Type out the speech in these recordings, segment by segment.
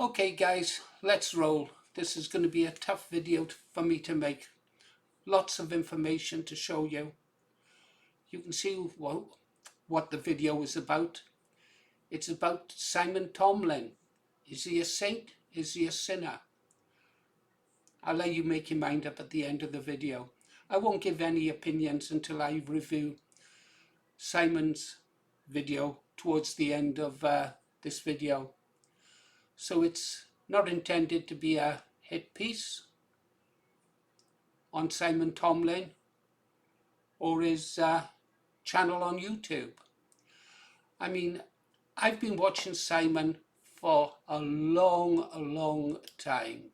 Okay guys, let's roll. This is going to be a tough video for me to make. Lots of information to show you. You can see what the video is about. It's about Simon Tomlin. Is he a saint? Is he a sinner? I'll let you make your mind up at the end of the video. I won't give any opinions until I review Simon's video towards the end of this video. So it's not intended to be a hit piece on Simon Tomlin or his channel on YouTube. I mean, I've been watching Simon for a long time.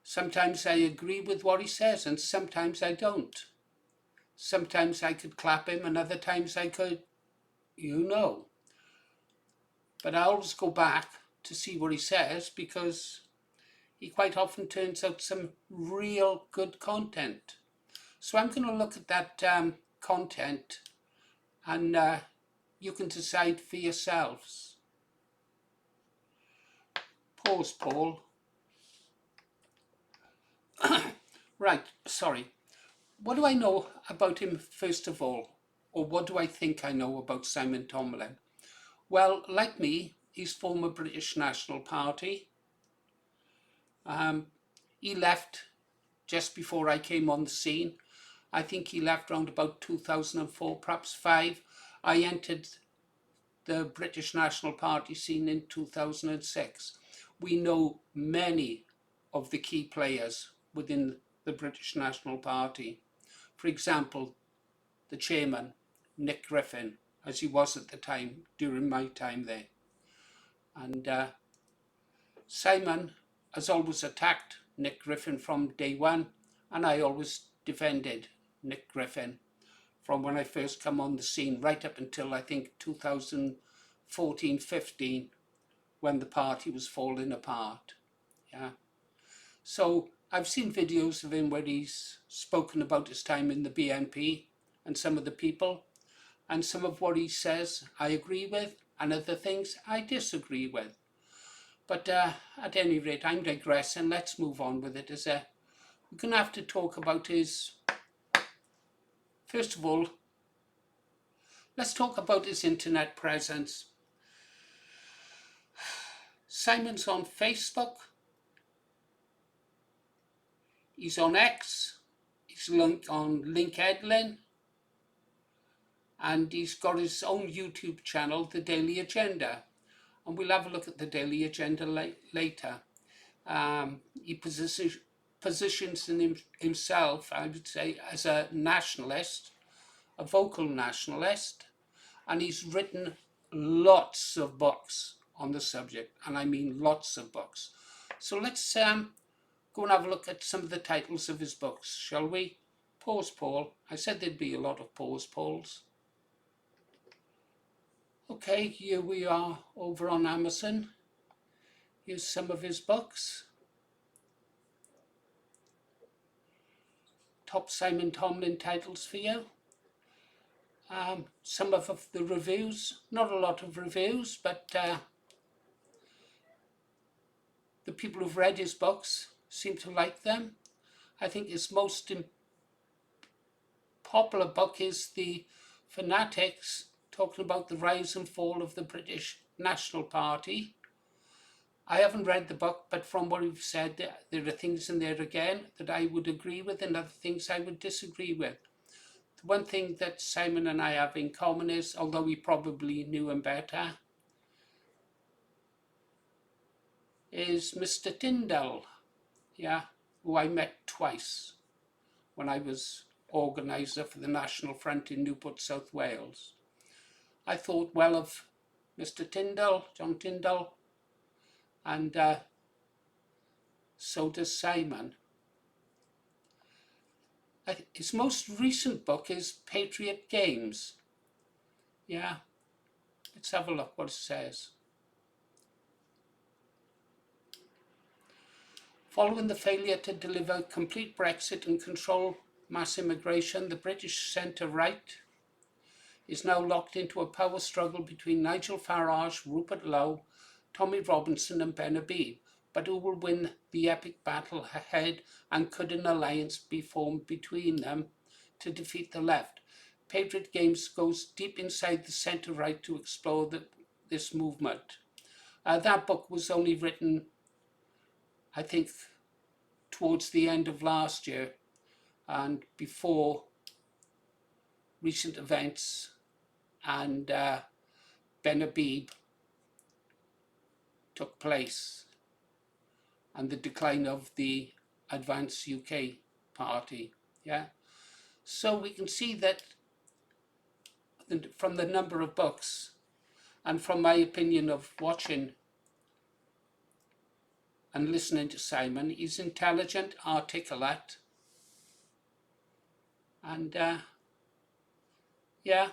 Sometimes I agree with what he says and sometimes I don't. Sometimes I could clap him and other times I could, But I always go back to see what he says because he quite often turns out some real good content. So I'm going to look at that content and you can decide for yourselves. Pause, Paul. Right, sorry. What do I know about him first of all? Or what do I think I know about Simon Tomlin? Well, like me, he's former British National Party. He left just before I came on the scene. I think he left around about 2004, perhaps 5. I entered the British National Party scene in 2006. We know many of the key players within the British National Party. For example, the chairman, Nick Griffin, as he was at the time, during my time there. And Simon has always attacked Nick Griffin from day one, and I always defended Nick Griffin from when I first come on the scene, right up until I think 2014-15, when the party was falling apart. Yeah. So I've seen videos of him where he's spoken about his time in the BNP and some of the people, and some of what he says I agree with, and other things I disagree with. But at any rate, I'm digressing. Let's move on with it. We're going to have to talk about his, first of all, let's talk about his internet presence. Simon's on Facebook. He's on X. He's on LinkedIn. And he's got his own YouTube channel, The Daily Agenda. And we'll have a look at The Daily Agenda later. He positions himself, I would say, as a nationalist, a vocal nationalist, and he's written lots of books on the subject, and I mean lots of books. So let's go and have a look at some of the titles of his books, shall we? Pause, Paul. I said there'd be a lot of pause, Pauls. Okay, here we are over on Amazon. Here's some of his books. Top Simon Tomlin titles for you. Some of the reviews, not a lot of reviews, but the people who've read his books seem to like them. I think his most popular book is The Fanatics, talking about the rise and fall of the British National Party. I haven't read the book, but from what you've said, there are things in there again that I would agree with and other things I would disagree with. The one thing that Simon and I have in common is, although we probably knew him better, is Mr. Tyndall, yeah, who I met twice when I was organiser for the National Front in Newport, South Wales. I thought well of Mr. Tyndall, John Tyndall, and so does Simon. His most recent book is Patriot Games. Yeah, let's have a look what it says. Following the failure to deliver complete Brexit and control mass immigration, the British centre-right is now locked into a power struggle between Nigel Farage, Rupert Lowe, Tommy Robinson and Ben Habib, but who will win the epic battle ahead, and could an alliance be formed between them to defeat the left? Patriot Games goes deep inside the centre-right to explore this movement. That book was only written, I think, towards the end of last year and before recent events and Ben Habib took place and the decline of the Advance UK party. Yeah, so we can see that from the number of books and from my opinion of watching and listening to Simon, he's intelligent, articulate, and yeah,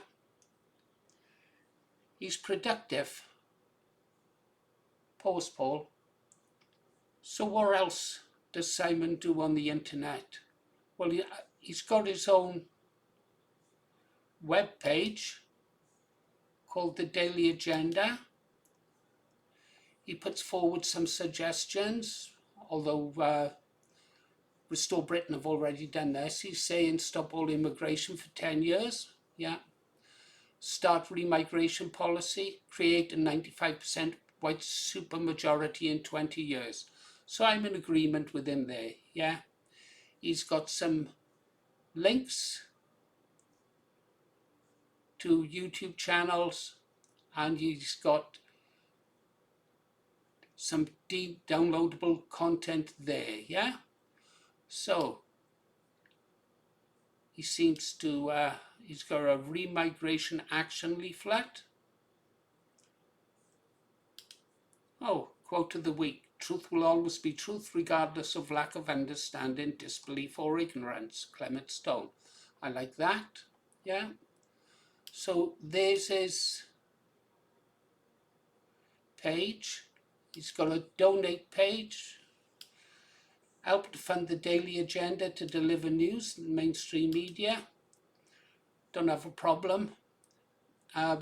he's productive. Pause, Paul. So what else does Simon do on the internet? Well, he's got his own web page called The Daily Agenda. He puts forward some suggestions, although Restore Britain have already done this. He's saying stop all immigration for 10 years. Yeah. Start remigration policy, create a 95% white supermajority in 20 years. So I'm in agreement with him there. Yeah. He's got some links to YouTube channels, and he's got some downloadable content there. Yeah. So he seems to he's got a remigration action leaflet. Oh, quote of the week: truth will always be truth regardless of lack of understanding, disbelief or ignorance. Clement Stone. I like that. Yeah. So there's his page. He's got a donate page. Help to fund the Daily Agenda to deliver news in mainstream media. Don't have a problem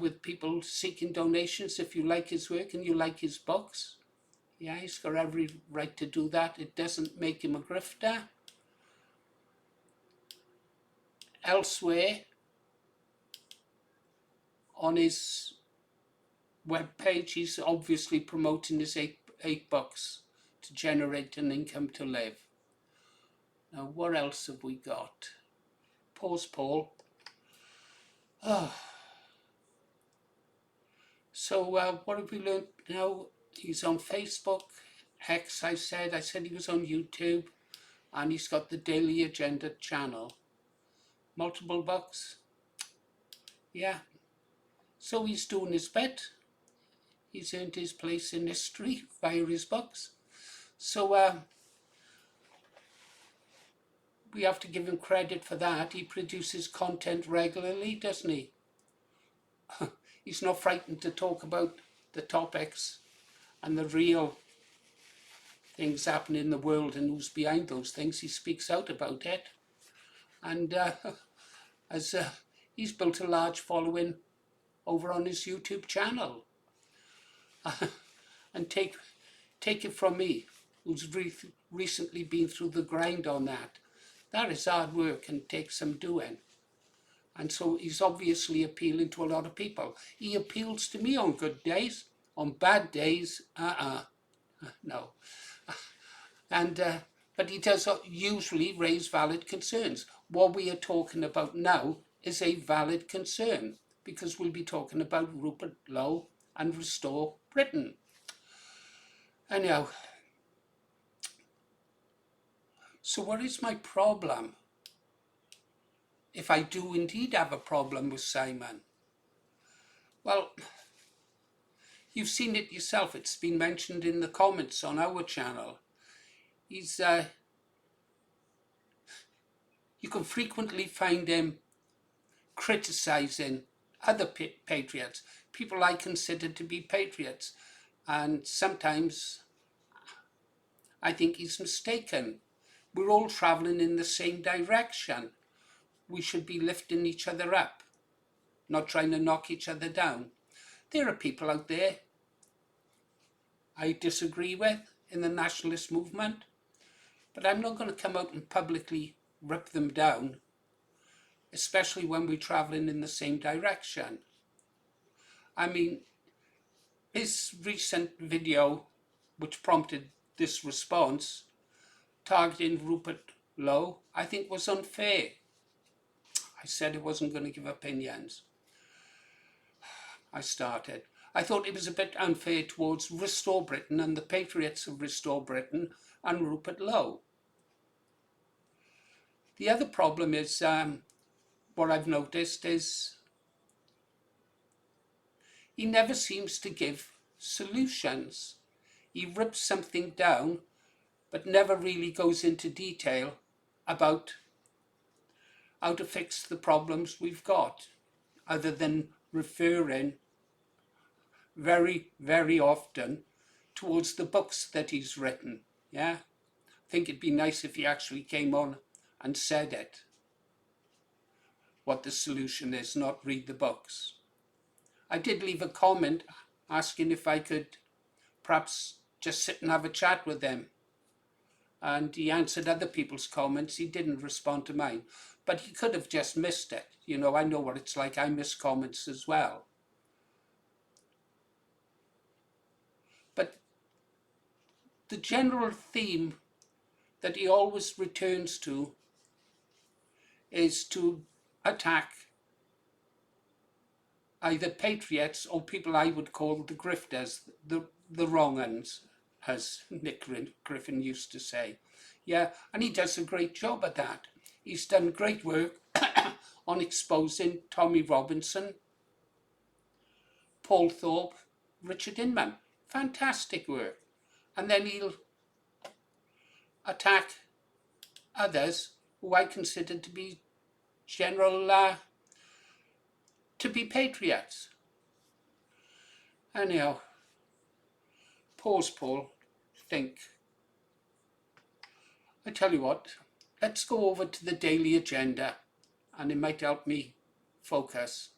with people seeking donations if you like his work and you like his books. Yeah, he's got every right to do that. It doesn't make him a grifter. Elsewhere on his webpage, he's obviously promoting his eight books to generate an income to live. Now, what else have we got? Pause, Paul. Oh. So what have we learned now? He's on Facebook, X, I said he was on YouTube, and he's got the Daily Agenda channel. Multiple books. Yeah. So he's doing his bit. He's earned his place in history via his books. So we have to give him credit for that. He produces content regularly, doesn't he? He's not frightened to talk about the topics and the real things happening in the world and who's behind those things. He speaks out about it. And he's built a large following over on his YouTube channel. And take it from me, who's recently been through the grind on that. That is hard work and takes some doing. And so he's obviously appealing to a lot of people. He appeals to me on good days. On bad days, no. And but he does usually raise valid concerns. What we are talking about now is a valid concern, because we'll be talking about Rupert Lowe and Restore Britain. Anyhow, so what is my problem? If I do indeed have a problem with Simon? Well, you've seen it yourself. It's been mentioned in the comments on our channel. He's you can frequently find him criticizing other patriots, people I consider to be patriots, and sometimes I think he's mistaken. We're all traveling in the same direction. We should be lifting each other up, not trying to knock each other down. There are people out there I disagree with in the nationalist movement, but I'm not going to come out and publicly rip them down, especially when we're traveling in the same direction. I mean, his recent video, which prompted this response, targeting Rupert Lowe, I think was unfair. I said I wasn't going to give opinions. I started. I thought it was a bit unfair towards Restore Britain and the patriots of Restore Britain and Rupert Lowe. The other problem is, what I've noticed is he never seems to give solutions. He rips something down, but never really goes into detail about how to fix the problems we've got, other than referring very, very often towards the books that he's written. Yeah, I think it'd be nice if he actually came on and said it, what the solution is, not read the books. I did leave a comment asking if I could perhaps just sit and have a chat with him. And he answered other people's comments. He didn't respond to mine. But he could have just missed it. You know, I know what it's like. I miss comments as well. But the general theme that he always returns to is to attack either patriots or people I would call the grifters, the wrong uns, as Nick Griffin used to say. Yeah, and he does a great job at that. He's done great work on exposing Tommy Robinson, Paul Thorpe, Richard Inman. Fantastic work. And then he'll attack others who I consider to be to be patriots. Anyhow, pause, Paul, think. I tell you what, let's go over to the daily agenda and it might help me focus.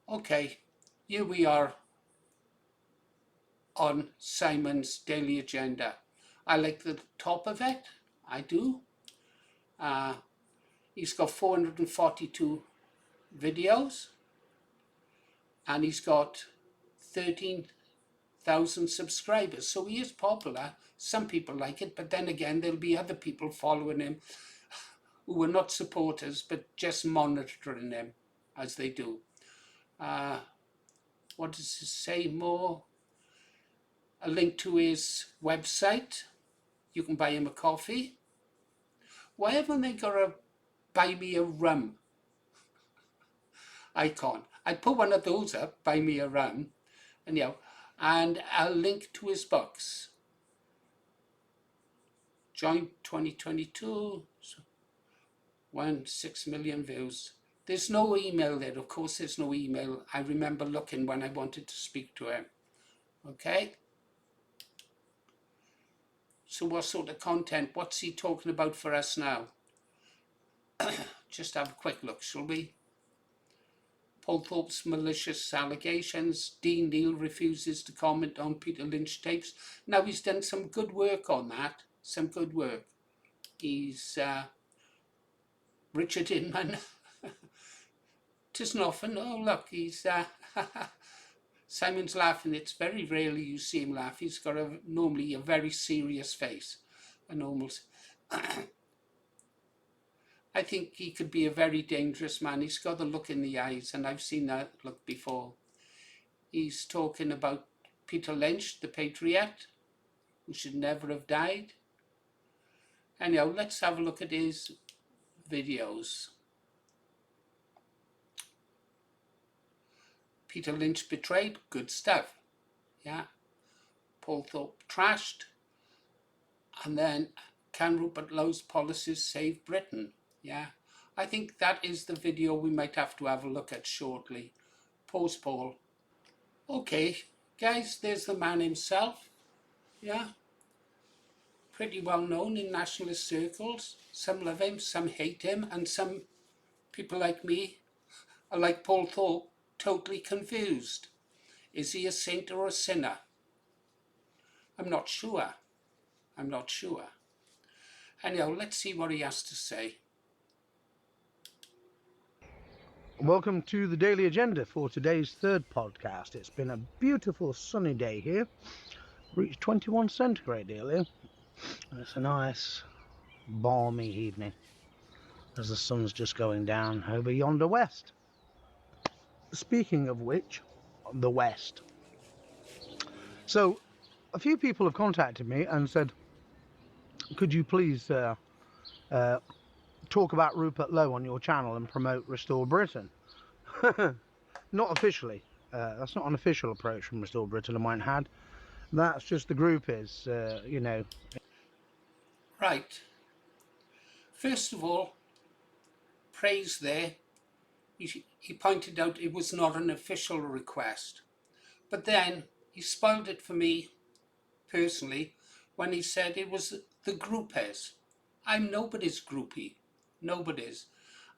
Okay, here we are on Simon's daily agenda. I like the top of it, I do. He's got 442 videos and he's got 13,000 subscribers, so he is popular. Some people like it, but then again there'll be other people following him who are not supporters but just monitoring him as they do. What does it say more? A link to his website. You can buy him a coffee. Why haven't they got a buy me a rum icon? I'd put one of those up, buy me a rum, and I'll link to his books. Joint 2022, 6 million views. There's no email there, of course there's no email. I remember looking when I wanted to speak to him. Okay? So what sort of content, what's he talking about for us now? Just have a quick look, shall we? Paul Thorpe's malicious allegations. Dean Neal refuses to comment on Peter Lynch tapes. Now he's done some good work on that, some good work. He's Richard Inman. Tisn't often, oh look, he's Simon's laughing. It's very rarely you see him laugh. He's got normally a very serious face. And almost I think he could be a very dangerous man. He's got a look in the eyes, and I've seen that look before. He's talking about Peter Lynch, the patriot, who should never have died. Anyhow, let's have a look at his videos. Peter Lynch betrayed, good stuff. Yeah. Paul Thorpe trashed. And then, can Rupert Lowe's policies save Britain? Yeah. I think that is the video we might have to have a look at shortly. Pause, Paul. Okay, guys, there's the man himself. Yeah. Pretty well known in nationalist circles. Some love him, some hate him, and some People like me are like Paul Thorpe, totally confused. Is he a saint or a sinner? I'm not sure. I'm not sure. Anyhow, let's see what he has to say. Welcome to the Daily Agenda for today's third podcast. It's been a beautiful sunny day here. Reached 21 centigrade earlier. And it's a nice balmy evening as the sun's just going down over yonder west. Speaking of which, the west. So a few people have contacted me and said, could you please talk about Rupert Lowe on your channel and promote Restore Britain? Not officially. That's not an official approach from Restore Britain, I might add. That's just the group is, you know. Right. First of all, praise there. He pointed out it was not an official request. But then he spoiled it for me personally when he said it was the groupies. I'm nobody's groupie. Nobody's.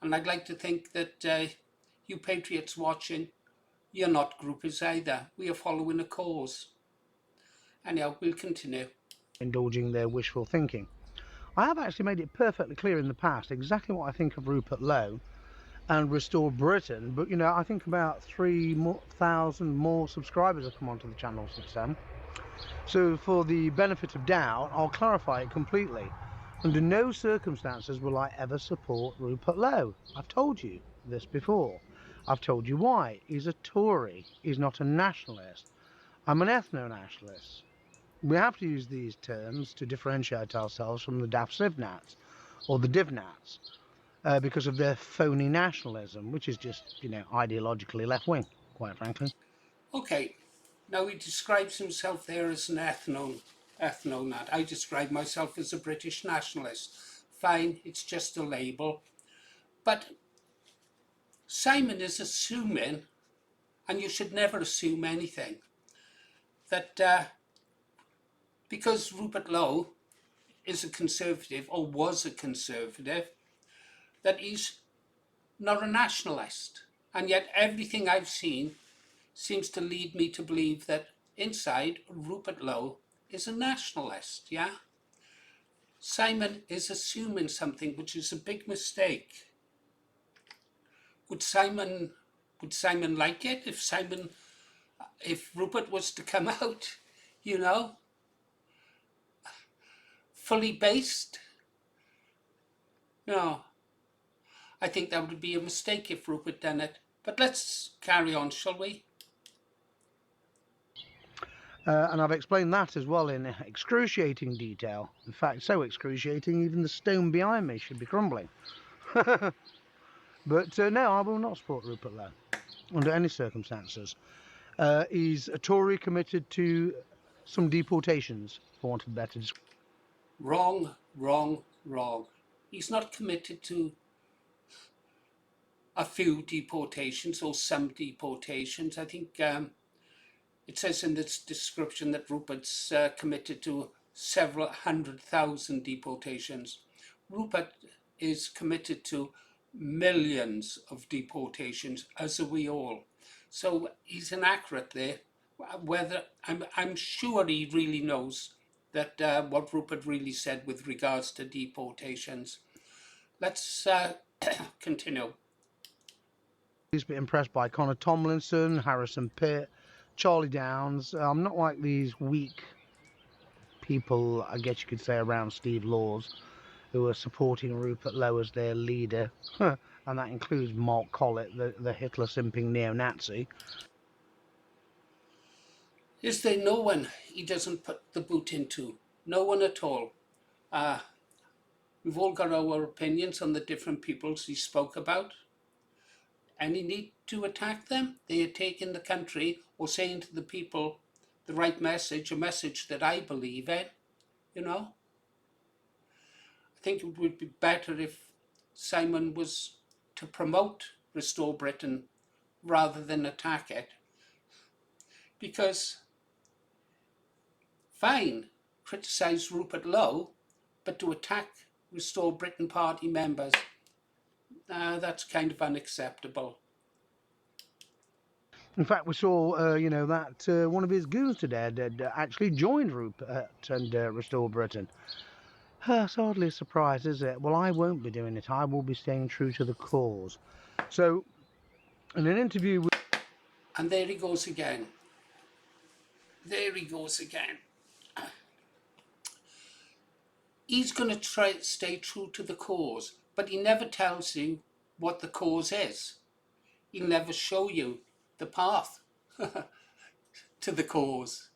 And I'd like to think that you patriots watching, you're not groupies either. We are following a cause. Anyhow, we'll continue. Indulging their wishful thinking. I have actually made it perfectly clear in the past exactly what I think of Rupert Lowe and Restore Britain, but you know, I think about 3,000 more subscribers have come onto the channel since then. So for the benefit of doubt, I'll clarify it completely. Under no circumstances will I ever support Rupert Lowe. I've told you this before. I've told you why. He's a Tory. He's not a nationalist. I'm an ethno-nationalist. We have to use these terms to differentiate ourselves from the daft Sivnats or the Divnats because of their phony nationalism, which is just, you know, ideologically left-wing, quite frankly. Okay, now he describes himself there as an ethno-nat. I describe myself as a British nationalist. Fine, it's just a label. But Simon is assuming, and you should never assume anything, that because Rupert Lowe is a conservative or was a conservative, that he's not a nationalist. And yet everything I've seen seems to lead me to believe that inside Rupert Lowe is a nationalist, yeah? Simon is assuming something which is a big mistake. Would Simon like it if Rupert was to come out, you know, fully based? No. I think that would be a mistake if Rupert done it. But let's carry on, shall we? And I've explained that as well in excruciating detail. In fact, so excruciating, even the stone behind me should be crumbling. But no, I will not support Rupert Lowe under any circumstances. He's a Tory committed to some deportations, for want of better description. Wrong, wrong, wrong. He's not committed to a few deportations or some deportations. I think it says in this description that Rupert's committed to several 100,000 deportations. Rupert is committed to millions of deportations, as are we all. So he's inaccurate there. Whether I'm sure he really knows that what Rupert really said with regards to deportations. Let's continue. He's been impressed by Connor Tomlinson, Harrison Pitt, Charlie Downs. I'm not like these weak people, I guess you could say, around Steve Laws, who are supporting Rupert Lowe as their leader. And that includes Mark Collett, the Hitler-simping neo-Nazi. Is there no one he doesn't put the boot into? No one at all. We've all got our opinions on the different peoples he spoke about. Any need to attack them? They are taking the country or saying to the people the right message, a message that I believe in, you know? I think it would be better if Simon was to promote Restore Britain rather than attack it. Because, fine, criticise Rupert Lowe, but to attack Restore Britain party members, That's kind of unacceptable. In fact, we saw, that one of his goons today had actually joined Rupert and Restore Britain. It's hardly a surprise, is it? Well, I won't be doing it. I will be staying true to the cause. So, in an interview with... And there he goes again. There he goes again. He's going to try to stay true to the cause, but he never tells you what the cause is. He'll never show you the path to the cause.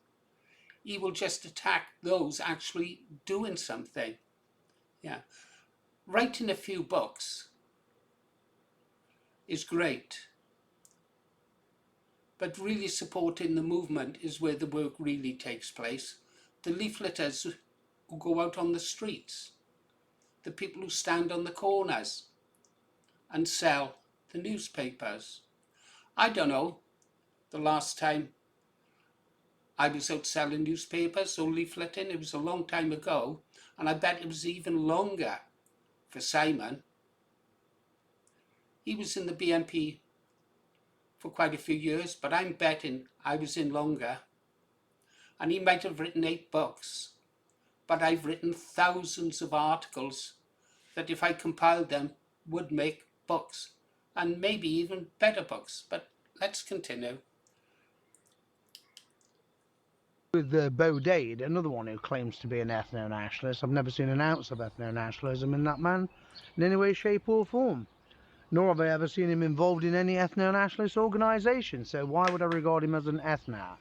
He will just attack those actually doing something. Yeah. Writing a few books is great, but really supporting the movement is where the work really takes place. The leafleters who go out on the streets, the people who stand on the corners and sell the newspapers. I don't know the last time I was out selling newspapers or leafleting. It was a long time ago, and I bet it was even longer for Simon. He was in the BNP for quite a few years, but I'm betting I was in longer. And he might have written 8 books, but I've written thousands of articles that if I compiled them would make books, and maybe even better books. But let's continue. With Bo Dade, another one who claims to be an ethno-nationalist. I've never seen an ounce of ethno-nationalism in that man in any way, shape or form. Nor have I ever seen him involved in any ethno-nationalist organisation, so why would I regard him as an ethno?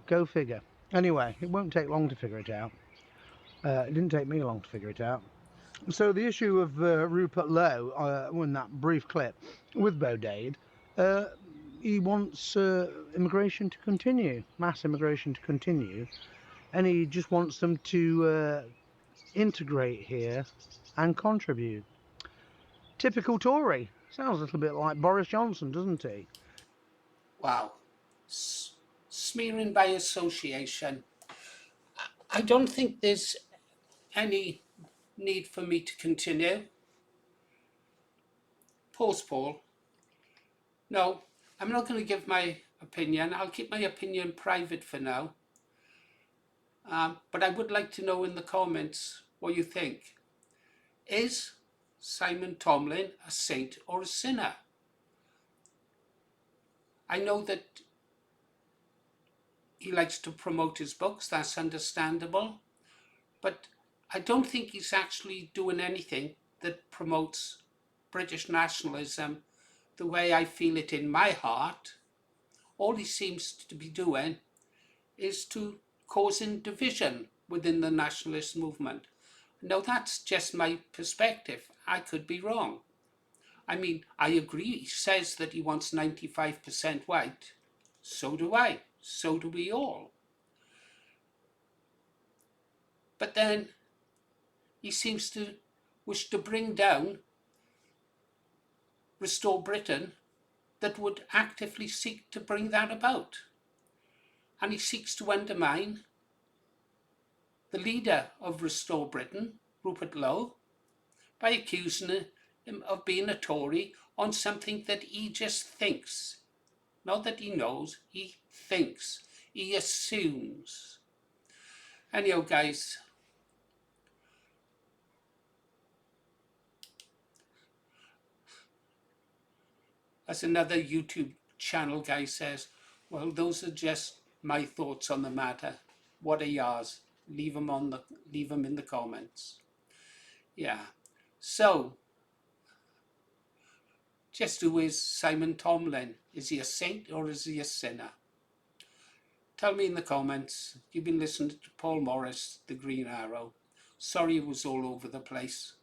Go figure. Anyway, it won't take long to figure it out. It didn't take me long to figure it out. So the issue of Rupert Lowe, in that brief clip with Bo Dade, he wants immigration to continue, mass immigration to continue, and he just wants them to integrate here and contribute. Typical Tory. Sounds a little bit like Boris Johnson, doesn't he? Wow. Smearing by association. I don't think there's any need for me to continue. Pause, Paul. No, I'm not going to give my opinion. I'll keep my opinion private for now. But I would like to know in the comments what you think. Is Simon Tomlin a saint or a sinner? I know that he likes to promote his books, that's understandable, but I don't think he's actually doing anything that promotes British nationalism the way I feel it in my heart. All he seems to be doing is to causing division within the nationalist movement. Now that's just my perspective. I could be wrong. I mean, I agree, he says that he wants 95% white. So do I. So do we all. But then he seems to wish to bring down Restore Britain that would actively seek to bring that about. And he seeks to undermine the leader of Restore Britain, Rupert Lowe, by accusing him of being a Tory on something that he just thinks. Not that he knows, he thinks. He assumes. Anyhow, guys, as another YouTube channel guy says, well, those are just my thoughts on the matter. What are yours? Leave them in the comments. Yeah. So, just who is Simon Tomlin? Is he a saint or is he a sinner? Tell me in the comments. You've been listening to Paul Morris, The Green Arrow. Sorry it was all over the place.